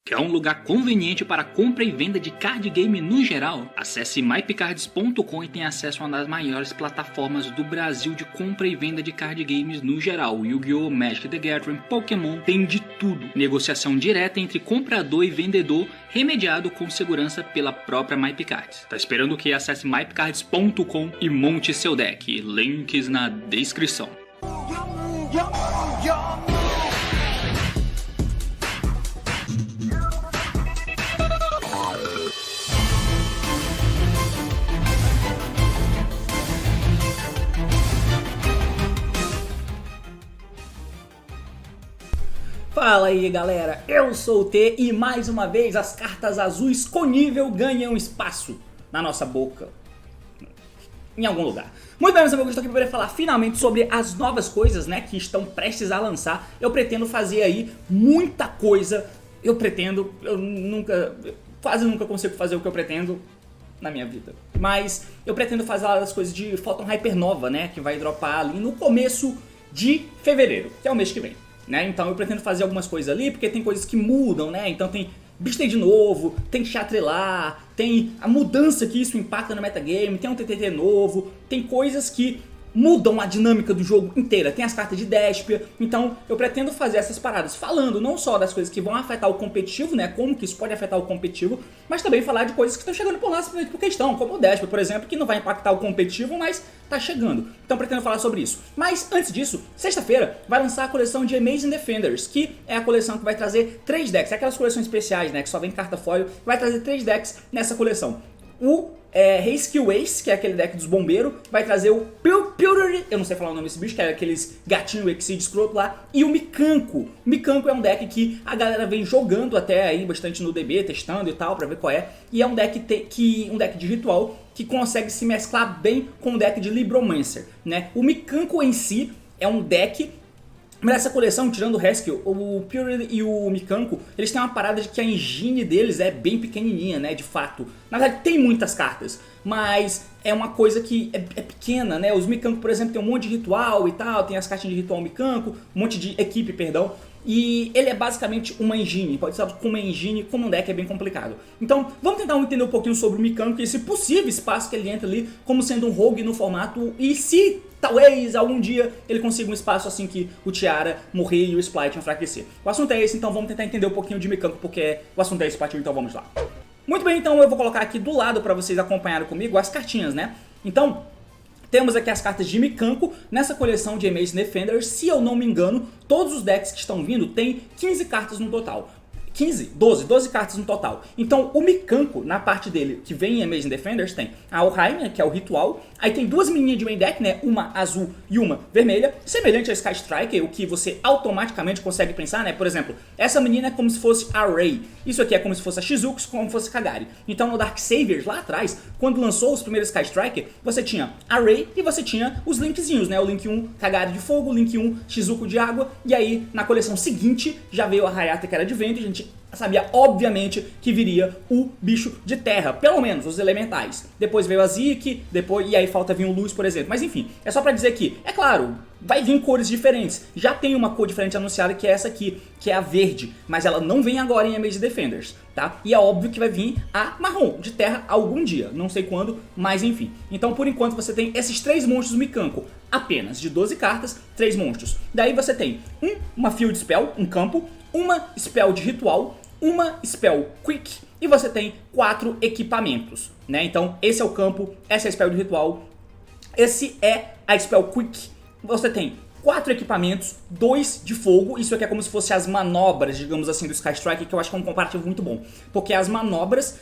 Quer um lugar conveniente para compra e venda de card game no geral? Acesse mypcards.com e tenha acesso a uma das maiores plataformas do Brasil de compra e venda de card games no geral. Yu-Gi-Oh!, Magic the Gathering, Pokémon, tem de tudo. Negociação direta entre comprador e vendedor, remediado com segurança pela própria MyPcards. Tá esperando o que? Acesse mypcards.com e monte seu deck. Links na descrição. Fala aí galera, eu sou o T e mais uma vez as cartas azuis com nível ganham espaço na nossa boca, em algum lugar. Muito bem meus amigos, estou aqui para falar finalmente sobre as novas coisas, né, que estão prestes a lançar. Eu pretendo fazer aí muita coisa, quase nunca consigo fazer o que eu pretendo na minha vida. Mas eu pretendo fazer as coisas de Photon Hypernova, né, que vai dropar ali no começo de fevereiro, que é o mês que vem. Né? Então eu pretendo fazer algumas coisas ali, porque tem coisas que mudam, né? Então tem Beasted novo, tem Chatrelar, tem a mudança que isso impacta no metagame, tem um TTT novo, tem coisas que mudam a dinâmica do jogo inteira, tem as cartas de Despia. Então eu pretendo fazer essas paradas falando não só das coisas que vão afetar o competitivo, né, como que isso pode afetar o competitivo, mas também falar de coisas que estão chegando por lá simplesmente por questão, como o Despia, por exemplo, que não vai impactar o competitivo, mas tá chegando. Então pretendo falar sobre isso. Mas antes disso, sexta-feira vai lançar a coleção de Amazing Defenders, que é a coleção que vai trazer 3 decks, é aquelas coleções especiais, né, que só vem carta foil, vai trazer 3 decks nessa coleção. O Reiskill Ace, que é aquele deck dos bombeiros, vai trazer o Pewtery, eu não sei falar o nome desse bicho, que é aqueles gatinho Exceed escroto lá, e o Mikanko. O Mikanko é um deck que a galera vem jogando até aí bastante no DB, testando e tal, pra ver qual é, e é um deck, um deck de ritual que consegue se mesclar bem com o deck de Libromancer, né? O Mikanko em si é um deck. Mas essa coleção, tirando o Rescue, o Pewtery e o Mikanko, eles têm uma parada de que a engine deles é bem pequenininha, né, de fato. Na verdade tem muitas cartas, mas é uma coisa que é pequena, né. Os Mikanko, por exemplo, tem um monte de ritual e tal, tem as cartinhas de ritual Mikanko, um monte de equipe, perdão. E ele é basicamente uma engine, pode ser como uma engine, como um deck é bem complicado. Então vamos tentar entender um pouquinho sobre o Mikanko e esse possível espaço que ele entra ali como sendo um rogue no formato, e se talvez algum dia ele consiga um espaço assim que o Tiara morrer e o Splight enfraquecer. O assunto é esse, então vamos tentar entender um pouquinho de Mikanko, porque o assunto é esse, partiu, então vamos lá. Muito bem, então eu vou colocar aqui do lado para vocês acompanharem comigo as cartinhas, né? Então temos aqui as cartas de Mikanko nessa coleção de Amazing Defenders. Se eu não me engano, todos os decks que estão vindo tem 15 cartas no total. 12 cartas no total. Então o Mikanko, na parte dele que vem em Amazing Defenders, tem a Alheim, que é o ritual. Aí tem duas menininhas de main deck, né? Uma azul e uma vermelha, semelhante a Sky Striker, o que você automaticamente consegue pensar, né? Por exemplo, essa menina é como se fosse a Ray. Isso aqui é como se fosse a Shizuku, como se fosse a Kagari. Então no Dark Saviors, lá atrás, quando lançou os primeiros Sky Striker, você tinha a Ray e você tinha os linkzinhos, né? O link 1 Kagari de fogo, o link 1 Shizuku de água. E aí na coleção seguinte já veio a Hayate, que era de vento, e a gente sabia, obviamente, que viria o bicho de terra, pelo menos os elementais. Depois veio a Zeke, e aí falta vir o Luz, por exemplo. Mas enfim, é só pra dizer que, é claro, vai vir cores diferentes. Já tem uma cor diferente anunciada, que é essa aqui, que é a verde, mas ela não vem agora em Amazing Defenders, tá? E é óbvio que vai vir a marrom, de terra, algum dia, não sei quando, mas enfim. Então, por enquanto, você tem esses 3 monstros Mikanko, apenas de 12 cartas, 3 monstros. Daí você tem uma Field Spell, um campo, uma Spell de ritual, uma Spell Quick, e você tem 4 equipamentos, né? Então esse é o campo, essa é a Spell de ritual, esse é a Spell Quick. Você tem 4 equipamentos, 2 de fogo. Isso aqui é como se fosse as manobras, digamos assim, do Sky Strike, que eu acho que é um comparativo muito bom, porque as manobras,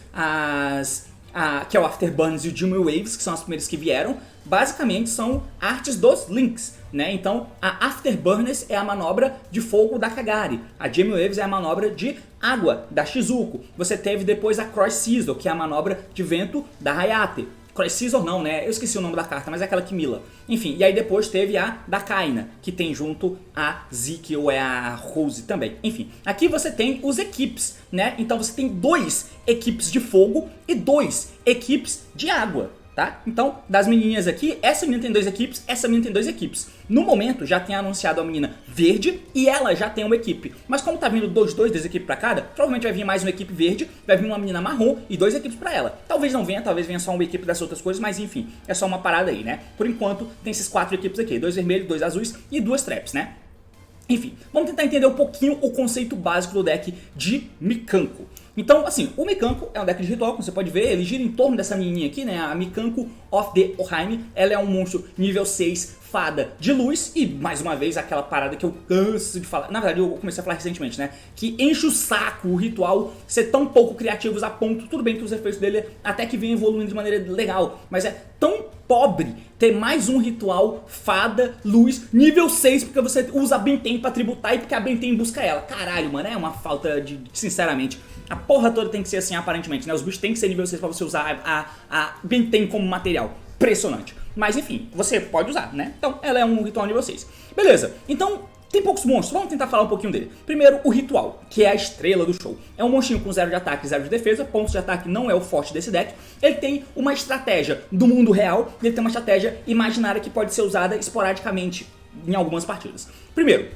que é o Afterburns e o Jimmy Waves, que são as primeiras que vieram, basicamente são artes dos links, né? Então a Afterburners é a manobra de fogo da Kagari, a Jimmy Waves é a manobra de água da Shizuku. Você teve depois a Cross Scissor, que é a manobra de vento da Hayate. Cross Scissor não, né? Eu esqueci o nome da carta, mas é aquela que mila. Enfim, e aí depois teve a da Kaina, que tem junto a Zeke ou é a Rose também. Enfim, aqui você tem os equipes, né? Então você tem 2 equipes de fogo e 2 equipes de água. tá? Então, das menininhas aqui, essa menina tem 2 equipes, essa menina tem 2 equipes. No momento, já tem anunciado a menina verde e ela já tem uma equipe. Mas como tá vindo 2 equipes pra cada, provavelmente vai vir mais uma equipe verde, vai vir uma menina marrom e 2 equipes pra ela. Talvez não venha, talvez venha só uma equipe das outras coisas, mas enfim, é só uma parada aí, né? Por enquanto, tem esses 4 equipes aqui, 2 vermelhos, 2 azuis e 2 traps, né? Enfim, vamos tentar entender um pouquinho o conceito básico do deck de Mikanko. Então, assim, o Mikanko é um deck de ritual, como você pode ver, ele gira em torno dessa menininha aqui, né, a Mikanko of the Oheim. Ela é um monstro nível 6, fada de luz, e mais uma vez aquela parada que eu canso de falar, na verdade eu comecei a falar recentemente, né, que enche o saco o ritual ser tão pouco criativos a ponto, tudo bem que os efeitos dele até que vem evoluindo de maneira legal, mas é tão pobre ter mais um ritual fada, luz, nível 6, porque você usa a Benten pra tributar e porque a Benten busca ela. Caralho, mano, é uma falta de, sinceramente, a porra toda tem que ser assim aparentemente, né, os bichos tem que ser nível 6 pra você usar a Benten como material. Impressionante. Mas enfim, você pode usar, né? Então ela é um ritual nível 6. Beleza, então tem poucos monstros, vamos tentar falar um pouquinho dele. Primeiro, o ritual, que é a estrela do show. É um monstrinho com 0 de ataque e 0 de defesa, pontos de ataque não é o forte desse deck. Ele tem uma estratégia do mundo real, ele tem uma estratégia imaginária que pode ser usada esporadicamente em algumas partidas. Primeiro,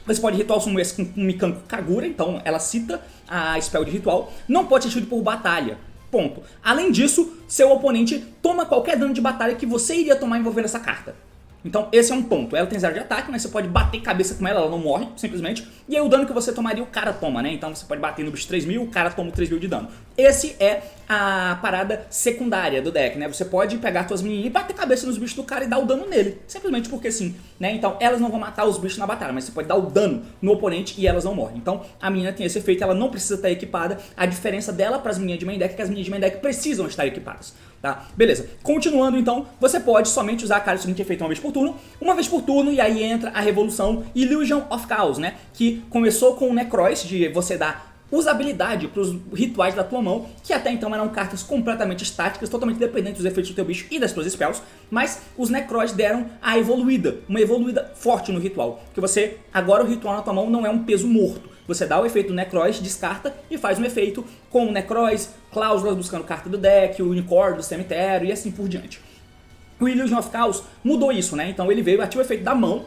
você pode ritual summon esse com Mikanko Kagura, então ela cita a spell de ritual. Não pode ser tido por batalha. Ponto. Além disso, seu oponente toma qualquer dano de batalha que você iria tomar envolvendo essa carta. Então esse é um ponto. Ela tem 0 de ataque, mas você pode bater cabeça com ela, ela não morre, simplesmente. E aí o dano que você tomaria, o cara toma, né? Então você pode bater no bicho 3000, o cara toma 3000 de dano. Esse é a parada secundária do deck, né? Você pode pegar suas menininhas e bater cabeça nos bichos do cara e dar o dano nele. Simplesmente porque sim, né? Então elas não vão matar os bichos na batalha, mas você pode dar o dano no oponente e elas não morrem. Então a menina tem esse efeito, ela não precisa estar equipada. A diferença dela para as meninas de main deck é que as meninas de main deck precisam estar equipadas. Tá? Beleza. Continuando então, você pode somente usar a carta do seguinte efeito uma vez por turno, e aí entra a revolução Illusion of Chaos, né? Que começou com o Necrois, de você dar usabilidade para os rituais da tua mão, que até então eram cartas completamente estáticas, totalmente dependentes dos efeitos do teu bicho e das tuas spells, mas os Necrois deram a evoluída, uma evoluída forte no ritual, que você, agora o ritual na tua mão não é um peso morto, você dá o efeito do Necrois, descarta e faz um efeito com o Necrois, cláusulas buscando carta do deck, o unicórnio do cemitério e assim por diante. O Illusion of Chaos mudou isso, né? Então ele veio, ativa o efeito da mão,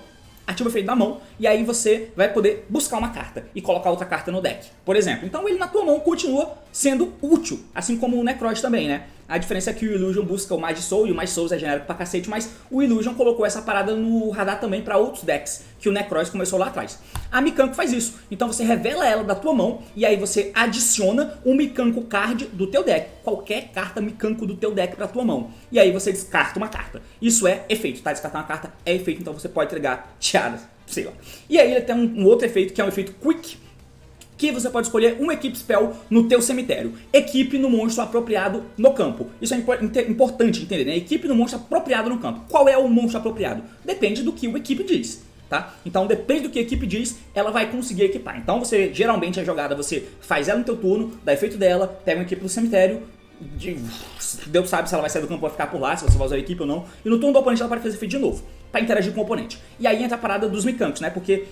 e aí você vai poder buscar uma carta e colocar outra carta no deck, por exemplo. Então ele na tua mão continua sendo útil, assim como o Necrois também, né? A diferença é que o Illusion busca o Mage Soul, e o Mage Soul é genérico pra cacete, mas o Illusion colocou essa parada no radar também pra outros decks, que o Necrois começou lá atrás. A Mikanko faz isso, então você revela ela da tua mão, e aí você adiciona um Mikanko card do teu deck, qualquer carta Mikanko do teu deck pra tua mão, e aí você descarta uma carta. Isso é efeito, tá? Descartar uma carta é efeito, então você pode entregar tiaras, sei lá. E aí ele tem um outro efeito, que é um efeito Quick, que você pode escolher um Equip Spell no teu cemitério. Equipe no monstro apropriado no campo. Isso é importante entender, né? Equipe no monstro apropriado no campo. Qual é o monstro apropriado? Depende do que o equipe diz, tá? Então depende do que a equipe diz, ela vai conseguir equipar. Então você, geralmente a jogada, você faz ela no teu turno, dá efeito dela, pega uma equipe do cemitério, Deus sabe se ela vai sair do campo ou vai ficar por lá, se você vai usar a equipe ou não. E no turno do oponente ela pode fazer efeito de novo, pra interagir com o oponente. E aí entra a parada dos Mikankos, né? Porque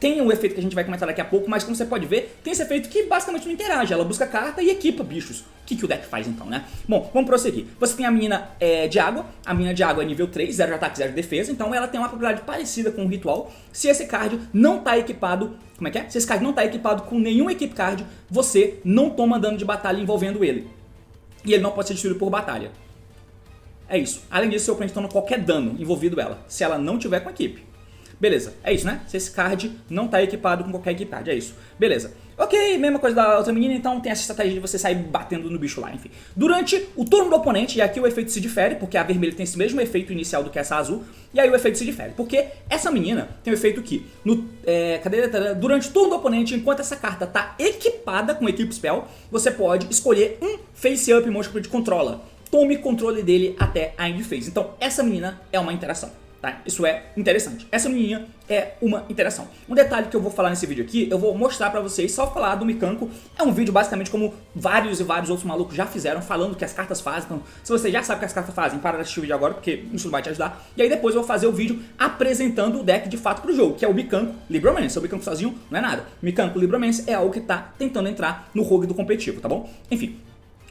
tem um efeito que a gente vai comentar daqui a pouco, mas como você pode ver, tem esse efeito que basicamente não interage. Ela busca carta e equipa bichos. O que o deck faz então, né? Bom, vamos prosseguir. Você tem a menina de água. A menina de água é nível 3, 0 de ataque, 0 de defesa. Então ela tem uma propriedade parecida com o ritual. Se esse card não tá equipado... Como é que é? Se esse card não tá equipado com nenhum equip card, você não toma dano de batalha envolvendo ele. E ele não pode ser destruído por batalha. É isso. Além disso, seu oponente toma qualquer dano envolvido ela, se ela não tiver com equipe. Beleza, é isso, né? Se esse card não tá equipado com qualquer equipe card, é isso. Beleza. Ok, mesma coisa da outra menina, então tem essa estratégia de você sair batendo no bicho lá, enfim. Durante o turno do oponente, e aqui o efeito se difere, porque a vermelha tem esse mesmo efeito inicial do que essa azul, e aí o efeito se difere. Porque essa menina tem o efeito que, durante o turno do oponente, enquanto essa carta tá equipada com Equip Spell, você pode escolher um Face Up monstro que te controla. Tome controle dele até a End Phase. Então essa menina é uma interação. Tá? Isso é interessante. Essa menininha é uma interação. Um detalhe que eu vou falar nesse vídeo aqui, eu vou mostrar pra vocês, só falar do Mikanko. É um vídeo basicamente como vários e vários outros malucos já fizeram, falando o que as cartas fazem. Então, se você já sabe o que as cartas fazem, para de assistir o vídeo agora, porque isso não vai te ajudar. E aí depois eu vou fazer o vídeo apresentando o deck de fato pro jogo, que é o Mikanko Libromancer. O Mikanko sozinho não é nada. Mikanko Libromancer é algo que tá tentando entrar no rogue do competitivo, tá bom? Enfim.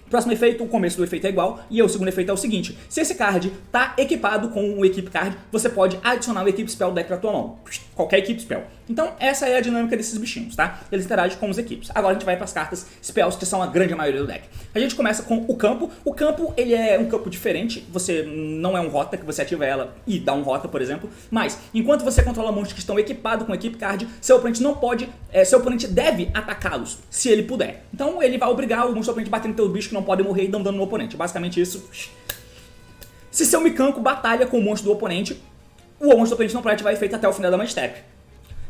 Próximo efeito, o começo do efeito é igual, e o segundo efeito é o seguinte: se esse card tá equipado com um Equip Card, você pode adicionar o Equip Spell do deck pra tua mão. Qualquer Equip Spell. Então essa é a dinâmica desses bichinhos, tá? Eles interagem com os equipes. Agora a gente vai para as cartas Spells, que são a grande maioria do deck. A gente começa com o campo. O campo, ele é um campo diferente. Você não é um rota, que você ativa ela e dá um rota, por exemplo. Mas, enquanto você controla monstros que estão equipados com Equip Card, seu oponente não pode, seu oponente deve atacá-los, se ele puder. Então ele vai obrigar o monstro oponente a bater no teu bicho que não pode morrer e dando dano no oponente. Basicamente isso. Se seu Mikanko batalha com o monstro do oponente, o monstro do oponente não pode ativar efeito até o final da man step.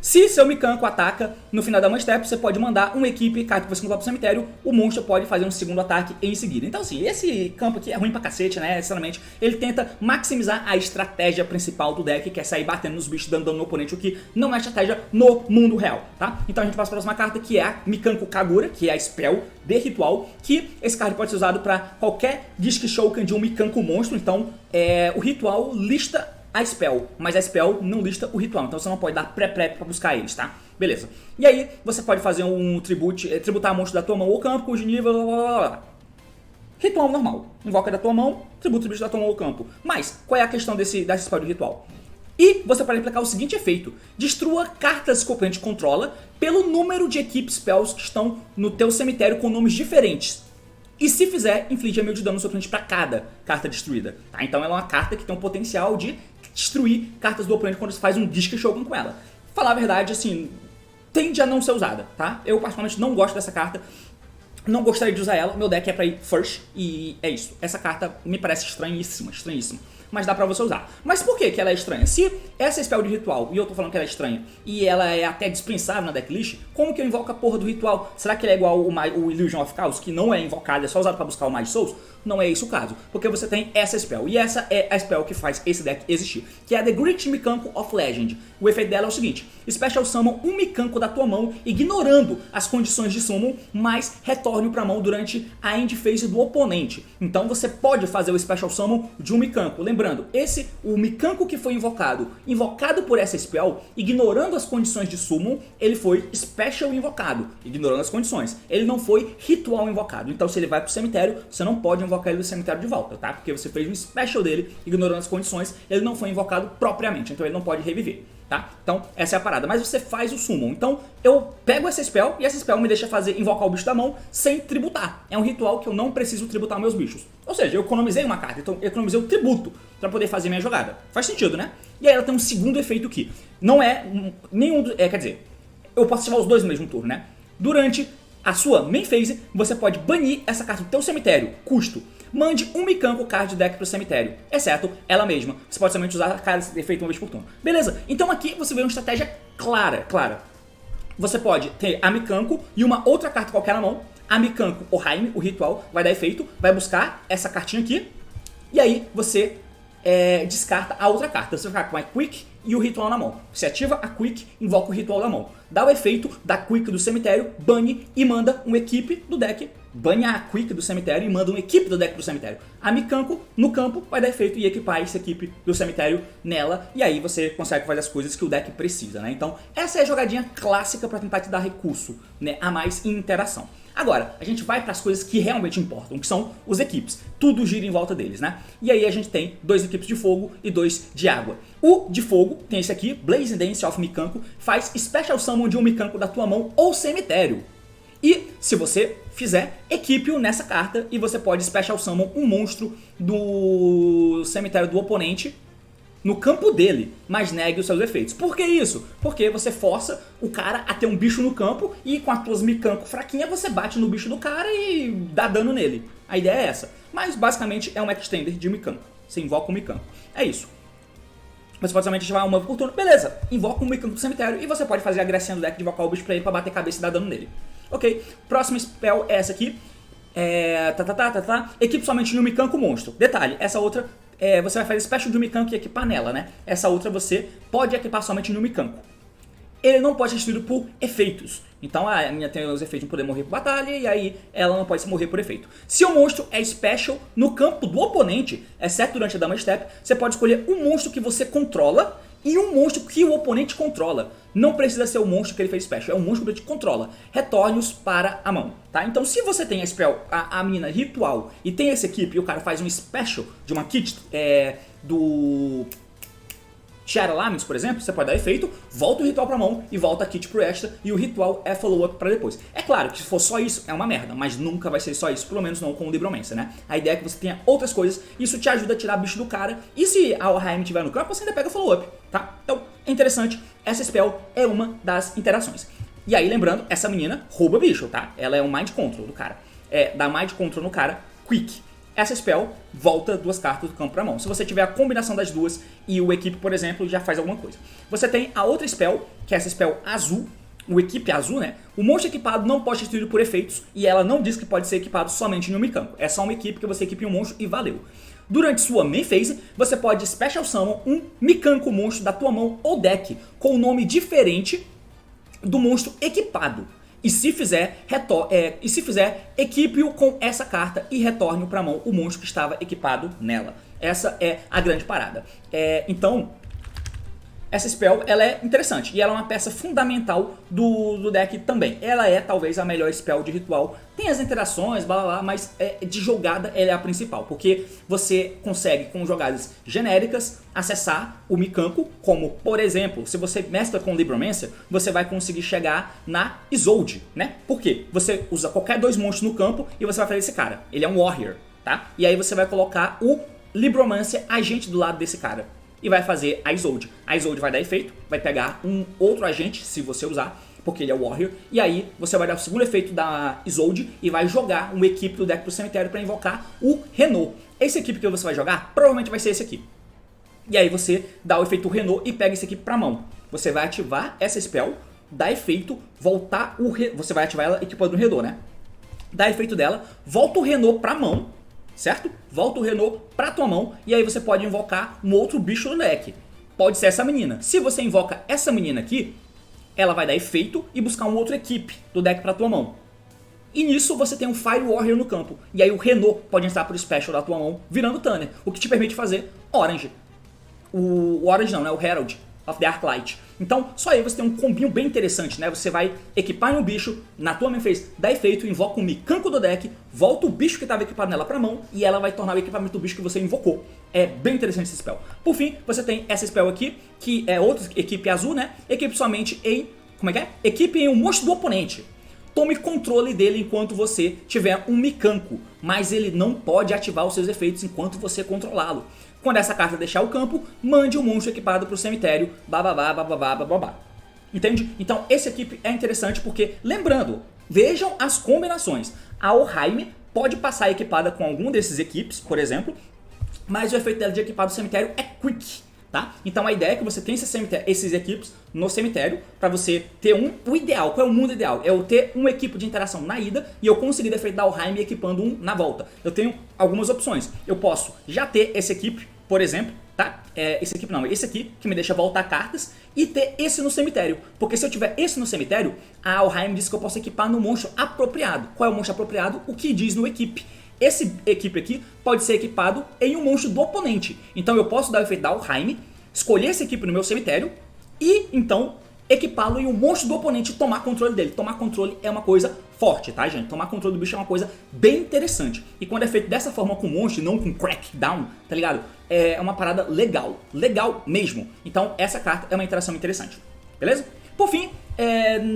Se seu Mikanko ataca no final da man step, você pode mandar um Equip Card que você controla pro cemitério, o monstro pode fazer um segundo ataque em seguida. Então assim, esse campo aqui é ruim pra cacete, né, sinceramente. Ele tenta maximizar a estratégia principal do deck, que é sair batendo nos bichos, dando dano no oponente, o que não é estratégia no mundo real, tá? Então a gente passa para a próxima carta, que é a Mikanko Kagura, que é a Spell de ritual, que esse card pode ser usado para qualquer Disc Shuriken de um Mikanko monstro. Então o ritual lista a Spell, mas a Spell não lista o ritual, então você não pode dar pré-prep pra buscar eles, tá? Beleza. E aí, você pode fazer um tributar monstro da tua mão ou campo, cujo nível, blá, blá, blá. Ritual normal. Invoca da tua mão, tributa o bicho da tua mão ou campo. Mas, qual é a questão dessa Spell de ritual? E você pode aplicar o seguinte efeito: destrua cartas que o oponente controla pelo número de Equip Spells que estão no teu cemitério com nomes diferentes. E se fizer, inflige 1000 de dano no seu oponente para cada carta destruída, tá? Então ela é uma carta que tem um potencial de destruir cartas do oponente quando você faz um Disc Shuriken com ela. Falar a verdade, assim, tende a não ser usada, tá? Eu particularmente não gosto dessa carta, não gostaria de usar ela, meu deck é pra ir first e é isso. Essa carta me parece estranhíssima, estranhíssima. Mas dá pra você usar. Mas por que ela é estranha? Se essa spell de ritual, e eu tô falando que ela é estranha, e ela é até dispensável na decklist, como que eu invoco a porra do ritual? Será que ele é igual o Illusion of Chaos, que não é invocado, é só usado pra buscar o Mage Souls? Não é esse o caso, porque você tem essa spell, e essa é a spell que faz esse deck existir, que é a The Great Mikanko of Legend. O efeito dela é o seguinte: Special Summon um Mikanko da tua mão, ignorando as condições de summon, mas retorne pra mão durante a end phase do oponente. Então você pode fazer o Special Summon de um Mikanko. Lembrando, o Mikanko que foi invocado por essa spell, ignorando as condições de summon, ele foi Special invocado, ignorando as condições. Ele não foi Ritual invocado. Então se ele vai pro cemitério, você não pode invocar ele do cemitério de volta, tá? Porque você fez um Special dele, ignorando as condições, ele não foi invocado propriamente, então ele não pode reviver, tá? Então essa é a parada, mas você faz o summon. Então eu pego essa spell e essa spell me deixa invocar o bicho da mão sem tributar. É um ritual que eu não preciso tributar meus bichos. Ou seja, eu economizei uma carta, então eu economizei o tributo pra poder fazer minha jogada. Faz sentido, né? E aí ela tem um segundo efeito aqui. Não é nenhum, quer dizer, eu posso ativar os dois no mesmo turno, né? Durante a sua main phase, você pode banir essa carta do teu cemitério, custo. Mande um Mikanko card deck pro cemitério, exceto ela mesma. Você pode somente usar a cada efeito uma vez por turno. Beleza, então aqui você vê uma estratégia clara. Você pode ter a Mikanko e uma outra carta qualquer na mão. A Mikanko Ohaime, o ritual, vai dar efeito, vai buscar essa cartinha aqui, e aí você descarta a outra carta. Você vai ficar com a Quick e o ritual na mão. Você ativa a Quick, invoca o ritual na mão. Dá o efeito da Quick do cemitério, bane e manda um equipe do deck. Bane a Quick do cemitério e manda uma equipe do deck pro cemitério. A Mikanko, no campo, vai dar efeito e equipar essa equipe do cemitério nela. E aí você consegue fazer as coisas que o deck precisa, né? Então essa é a jogadinha clássica para tentar te dar recurso, né, a mais em interação. Agora, a gente vai para as coisas que realmente importam, que são os equipes. Tudo gira em volta deles, né? E aí a gente tem 2 equipes de fogo e 2 de água. O de fogo tem esse aqui, Blazing Dance of Mikanko, faz Special Summon de um Mikanko da tua mão ou cemitério. E se você fizer, equipe-o nessa carta e você pode Special Summon um monstro do cemitério do oponente no campo dele, mas negue os seus efeitos. Por que isso? Porque você força o cara a ter um bicho no campo e com as tuas Mikanko fraquinhas você bate no bicho do cara e dá dano nele. A ideia é essa. Mas basicamente é um extender de Mikanko. Você invoca um Mikanko. É isso. Você pode somente ativar uma por turno. Beleza, invoca um Mikanko do cemitério e você pode fazer a gracinha do deck de invocar o bicho pra ele pra bater cabeça e dar dano nele. Ok, próxima spell é essa aqui. Equipe somente de um Mikanko monstro. Detalhe, essa outra você vai fazer special de um Mikanko e equipar nela, né? Essa outra você pode equipar somente no Mikanko. Ele não pode ser destruído por efeitos. Então a minha tem os efeitos de poder morrer por batalha e aí ela não pode morrer por efeito. Se o monstro é special no campo do oponente, exceto durante a Dama Step, você pode escolher um monstro que você controla e um monstro que o oponente controla. Não precisa ser o monstro que ele fez special, é um monstro que o oponente controla. Retorne-os para a mão, tá? Então se você tem a spell, a mina ritual, e tem essa equipe e o cara faz um special de uma kit do Shadow Laments, por exemplo, você pode dar efeito, volta o ritual pra mão e volta a kit pro extra, e o ritual é follow-up pra depois. É claro que se for só isso, é uma merda, mas nunca vai ser só isso, pelo menos não com o Libromancer, né? A ideia é que você tenha outras coisas, isso te ajuda a tirar bicho do cara, e se a Alhaim estiver no campo, você ainda pega follow-up, tá? Então, é interessante, essa spell é uma das interações. E aí, lembrando, essa menina rouba bicho, tá? Ela é um Mind Control do cara. Dá Mind Control no cara, quick. Essa spell volta 2 cartas do campo para a mão. Se você tiver a combinação das duas e o equipe, por exemplo, já faz alguma coisa. Você tem a outra spell, que é essa spell azul, o equipe azul, né? O monstro equipado não pode ser destruído por efeitos e ela não diz que pode ser equipado somente em um mecânico. É só uma equipe que você equipe em um monstro e valeu. Durante sua main phase, você pode Special Summon um mecânico monstro da tua mão ou deck com um nome diferente do monstro equipado. E se fizer, equipe-o com essa carta e retorne para a mão o monstro que estava equipado nela. Essa é a grande parada. Então, essa spell ela é interessante e ela é uma peça fundamental do deck também. Ela é talvez a melhor spell de ritual. Tem as interações, blá blá blá, mas de jogada ela é a principal. Porque você consegue com jogadas genéricas acessar o Mikanko, como por exemplo, se você mestra com Libromancer, você vai conseguir chegar na Isolde, né? Por quê? Você usa qualquer 2 monstros no campo e você vai fazer esse cara. Ele é um Warrior, tá? E aí você vai colocar o Libromancer agente do lado desse cara. E vai fazer a Isolde. A Isolde vai dar efeito, vai pegar um outro agente, se você usar, porque ele é Warrior. E aí você vai dar o segundo efeito da Isolde e vai jogar uma equipe do deck pro cemitério para invocar o Renault. Essa equipe que você vai jogar provavelmente vai ser esse aqui. E aí você dá o efeito Renault e pega essa equipe pra mão. Você vai ativar essa spell, dá efeito, voltar o você vai ativar ela equipando o Renault, né? Dá efeito dela, volta o Renault pra mão. Certo? Volta o Renault pra tua mão e aí você pode invocar um outro bicho do deck. Pode ser essa menina. Se você invoca essa menina aqui, ela vai dar efeito e buscar uma outra equipe do deck pra tua mão. E nisso você tem um Fire Warrior no campo. E aí o Renault pode entrar pro special da tua mão, virando Tanner. O que te permite fazer Orange. O Orange não, né? O Herald of the Arclight. Então, só aí você tem um combinho bem interessante, né? Você vai equipar em um bicho, na tua main phase, dá efeito, invoca um Mikanko do deck, volta o bicho que estava equipado nela pra mão e ela vai tornar o equipamento do bicho que você invocou. É bem interessante esse spell. Por fim, você tem essa spell aqui, que é outra equipe azul, né? Equipe somente em... Como é que é? Equipe em um monstro do oponente. Tome controle dele enquanto você tiver um Mikanko, mas ele não pode ativar os seus efeitos enquanto você controlá-lo. Quando essa carta deixar o campo, mande um monstro equipado para o cemitério, bababá, bababá, bababá. Entende? Então essa equipe é interessante porque, lembrando, vejam as combinações. A Alhaim pode passar equipada com algum desses equipes, por exemplo, mas o efeito dela de equipado no cemitério é quick. Tá? Então a ideia é que você tenha esses equipes no cemitério para você ter o ideal. Qual é o mundo ideal? É eu ter um equipe de interação na ida e eu conseguir efeito da Alhaim equipando um na volta. Eu tenho algumas opções. Eu posso já ter essa equipe, por exemplo, tá? Esse aqui que me deixa voltar cartas e ter esse no cemitério. Porque se eu tiver esse no cemitério, a Alhaim diz que eu posso equipar no monstro apropriado. Qual é o monstro apropriado? O que diz no equipe. Esse equipe aqui pode ser equipado em um monstro do oponente. Então eu posso dar o efeito da Alhaim, escolher essa equipe no meu cemitério e então equipá-lo em um monstro do oponente e tomar controle dele. Tomar controle é uma coisa forte, tá, gente? Tomar controle do bicho é uma coisa bem interessante. E quando é feito dessa forma com monstro e não com crackdown, tá ligado? É uma parada legal. Legal mesmo. Então essa carta é uma interação interessante. Beleza? Por fim,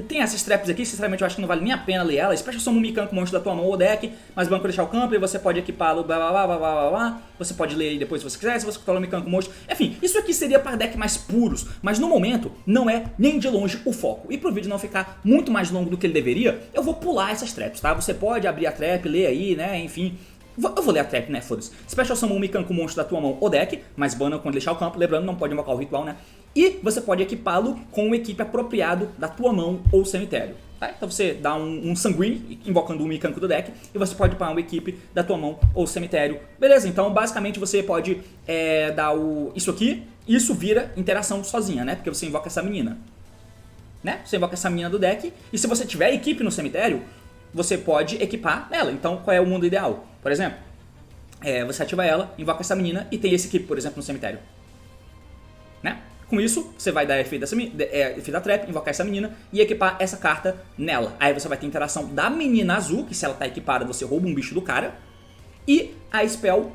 tem essas traps aqui, sinceramente eu acho que não vale nem a pena ler elas. Special Summon um Mikanko monstro da tua mão ou deck, mas banco deixar o campo e você pode equipá-lo, blá blá blá blá blá blá. Você pode ler depois se você quiser, se você controla o Mikanko monstro. Enfim, isso aqui seria para decks mais puros, mas no momento não é nem de longe o foco. E pro vídeo não ficar muito mais longo do que ele deveria, eu vou pular essas traps, tá? Você pode abrir a trap, ler aí, né, enfim... Eu vou ler a trap, né, foda-se. Special Summon um Mikanko monstro da tua mão ou deck, mas bana quando deixar o campo, lembrando, não pode invocar o ritual, né? E você pode equipá-lo com uma equipe apropriado da tua mão ou cemitério. Tá? Então você dá um sanguíneo, invocando um Mikanko do deck, e você pode upar uma equipe da tua mão ou cemitério. Beleza, então basicamente você pode dar isso aqui, e isso vira interação sozinha, né? Porque você invoca essa menina. Né? Você invoca essa menina do deck, e se você tiver equipe no cemitério, você pode equipar ela. Então qual é o mundo ideal? Por exemplo, você ativa ela, invoca essa menina e tem esse equipe, por exemplo, no cemitério. Né? Com isso, você vai dar efeito da trap, invocar essa menina e equipar essa carta nela. Aí você vai ter interação da menina azul, que se ela tá equipada, você rouba um bicho do cara. E a spell,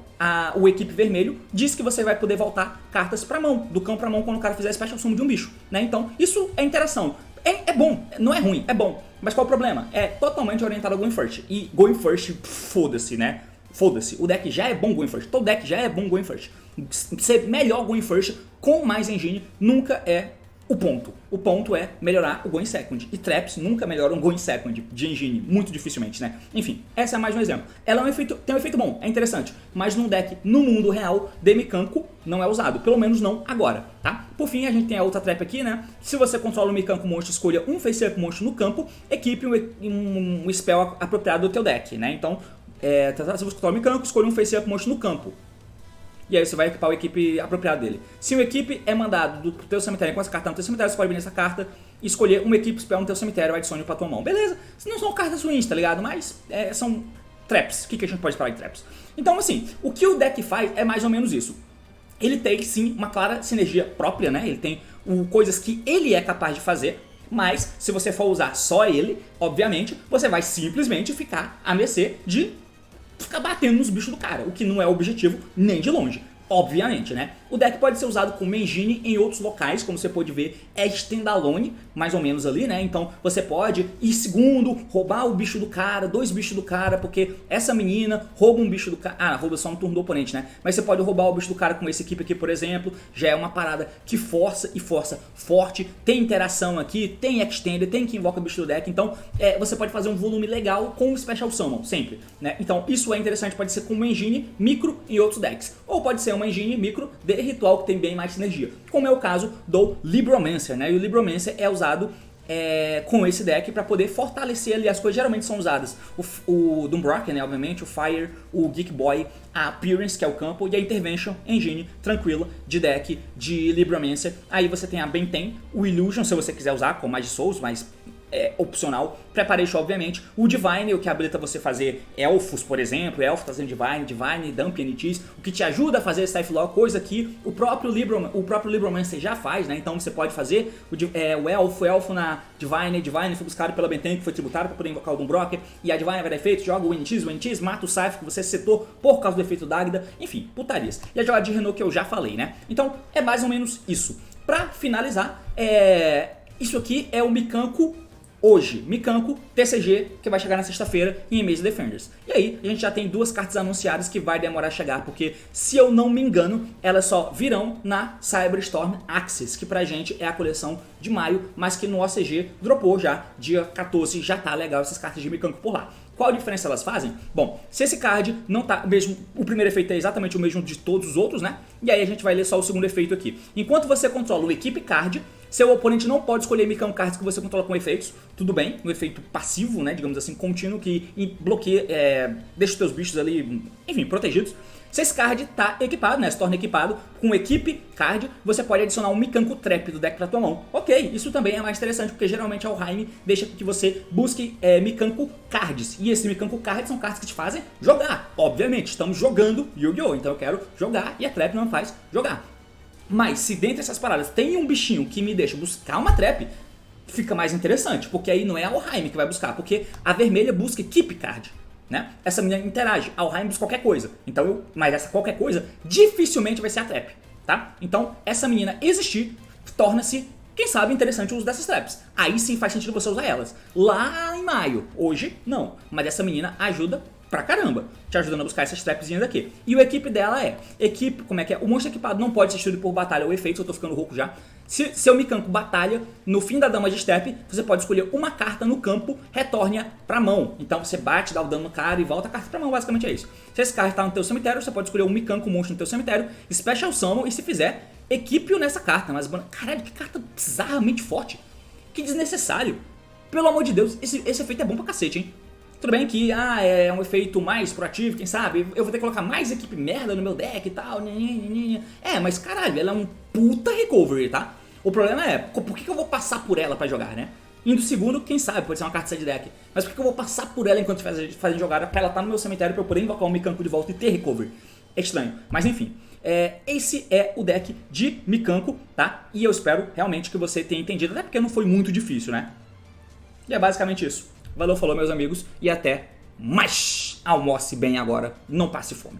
o equipe vermelho, diz que você vai poder voltar cartas pra mão, do campo pra mão, quando o cara fizer special summon de um bicho, né? Então, isso é interação. É bom, não é ruim, é bom. Mas qual o problema? É totalmente orientado a Going First. E Going First, foda-se, né? Foda-se, o deck já é bom Going First, todo deck já é bom Going First. Ser melhor Going First com mais engine nunca é o ponto. O ponto é melhorar o Going Second. E traps nunca melhoram Going Second de engine, muito dificilmente, né? Enfim, essa é mais um exemplo. Ela tem um efeito bom, é interessante, mas num deck no mundo real de Mikanko não é usado, pelo menos não agora, tá? Por fim, a gente tem a outra trap aqui, né? Se você controla o Mikanko monstro, escolha um face-up monstro no campo, equipe um spell apropriado do teu deck, né? Então, se você controla o Mikanko, escolha um face-up monstro no campo. E aí você vai equipar o equipe apropriado dele. Se o equipe é mandado do teu cemitério com essa carta no teu cemitério, você pode vir nessa carta e escolher uma equipe spell no teu cemitério e adicione pra tua mão. Beleza? Não são cartas ruins, tá ligado? Mas são traps. O que a gente pode falar de traps? Então assim, o que o deck faz é mais ou menos isso. Ele tem sim uma clara sinergia própria, né? Ele tem coisas que ele é capaz de fazer. Mas se você for usar só ele, obviamente, você vai simplesmente ficar à mercê de ficar batendo nos bichos do cara, o que não é o objetivo nem de longe, obviamente, né? O deck pode ser usado como engine em outros locais, como você pode ver, é standalone, mais ou menos ali, né? Então você pode ir segundo, roubar o bicho do cara, 2 bichos do cara, porque essa menina rouba um bicho do cara, rouba só no turno do oponente, né? Mas você pode roubar o bicho do cara com esse equipe aqui, por exemplo, já é uma parada que força e força forte, tem interação aqui, tem extender, tem que invoca o bicho do deck, então você pode fazer um volume legal com o Special Summon, sempre, né? Então isso é interessante, pode ser como engine micro em outros decks, ou pode ser uma engine micro de ritual que tem bem mais sinergia, como é o caso do Libromancer, né? E o Libromancer é usado com esse deck para poder fortalecer ali as coisas. Geralmente são usadas o Doombroken, né? Obviamente, o Fire, o Geek Boy, a Appearance, que é o campo, e a Intervention Engine tranquila de deck de Libromancer. Aí você tem a Benten, o Illusion, se você quiser usar com Magic Souls, mas opcional. Preparation, obviamente. O Divine, o que habilita você fazer elfos, por exemplo. Elfo trazendo Divine, Dump, NTs, o que te ajuda a fazer Scythe Law, coisa que o próprio Libromancer já faz, né? Então você pode fazer o elfo na Divine foi buscado pela Benten, que foi tributado para poder invocar o Doombroken, e a Divine vai dar efeito, joga o NTs, mata o Scythe que você setou por causa do efeito da Águida, enfim, putarias. E a jogada de Renault que eu já falei, né? Então é mais ou menos isso. Pra finalizar, isso aqui é o Mikanko hoje, Mikanko TCG, que vai chegar na sexta-feira em Amazing Defenders. E aí, a gente já tem 2 cartas anunciadas que vai demorar a chegar, porque, se eu não me engano, elas só virão na Cyberstorm Axis, que pra gente é a coleção de maio, mas que no OCG dropou já, dia 14, já tá legal essas cartas de Mikanko por lá. Qual a diferença elas fazem? Bom, se esse card não tá mesmo, o primeiro efeito é exatamente o mesmo de todos os outros, né? E aí a gente vai ler só o segundo efeito aqui. Enquanto você controla o Equipe Card, seu oponente não pode escolher Mikanko cards que você controla com efeitos, tudo bem, um efeito passivo, né, digamos assim, contínuo, que bloqueia, deixa os teus bichos ali, enfim, protegidos. Se esse card tá equipado, né, se torna equipado com Equipe Card, você pode adicionar um Mikanko Trap do deck pra tua mão. Ok, isso também é mais interessante, porque geralmente a Alhaim deixa que você busque Mikanko Cards. E esses Mikanko Cards são cartas que te fazem jogar. Obviamente, estamos jogando Yu-Gi-Oh! Então eu quero jogar e a Trap não faz jogar. Mas se dentre essas paradas tem um bichinho que me deixa buscar uma trap, fica mais interessante, porque aí não é a Alhaim que vai buscar, porque a vermelha busca Keep Card, né? Essa menina interage, a Alhaim busca qualquer coisa, então mas essa qualquer coisa dificilmente vai ser a trap, tá? Então essa menina existir torna-se, quem sabe, interessante o uso dessas traps. Aí sim faz sentido você usar elas. Lá em maio, hoje não, mas essa menina ajuda pra caramba, te ajudando a buscar essas trapzinhas aqui. E o equipe dela como é que é? O monstro equipado não pode ser destruído por batalha ou efeitos, eu tô ficando rouco já. Se seu Mikanko batalha, no fim da dama de step, você pode escolher uma carta no campo, retorne-a pra mão. Então você bate, dá o dano no cara e volta a carta pra mão, basicamente é isso. Se esse card tá no teu cemitério, você pode escolher um Mikanko monstro no teu cemitério, Special Summon, e se fizer, equipe-o nessa carta. Mas, caralho, que carta bizarramente forte. Que desnecessário. Pelo amor de Deus, esse efeito é bom pra cacete, hein? Tudo bem que é um efeito mais proativo, quem sabe, eu vou ter que colocar mais equipe merda no meu deck e tal, mas caralho, ela é um puta recovery, tá? O problema é, por que eu vou passar por ela pra jogar, né? Indo segundo, quem sabe, pode ser uma carta de deck, mas por que eu vou passar por ela enquanto fazem jogada pra ela estar no meu cemitério pra eu poder invocar um Mikanko de volta e ter recovery? é estranho. Mas enfim, esse é o deck de Mikanko, tá? E eu espero realmente que você tenha entendido, até porque não foi muito difícil, né? E é basicamente isso. Valeu, falou meus amigos, e até mais! Almoce bem agora, não passe fome.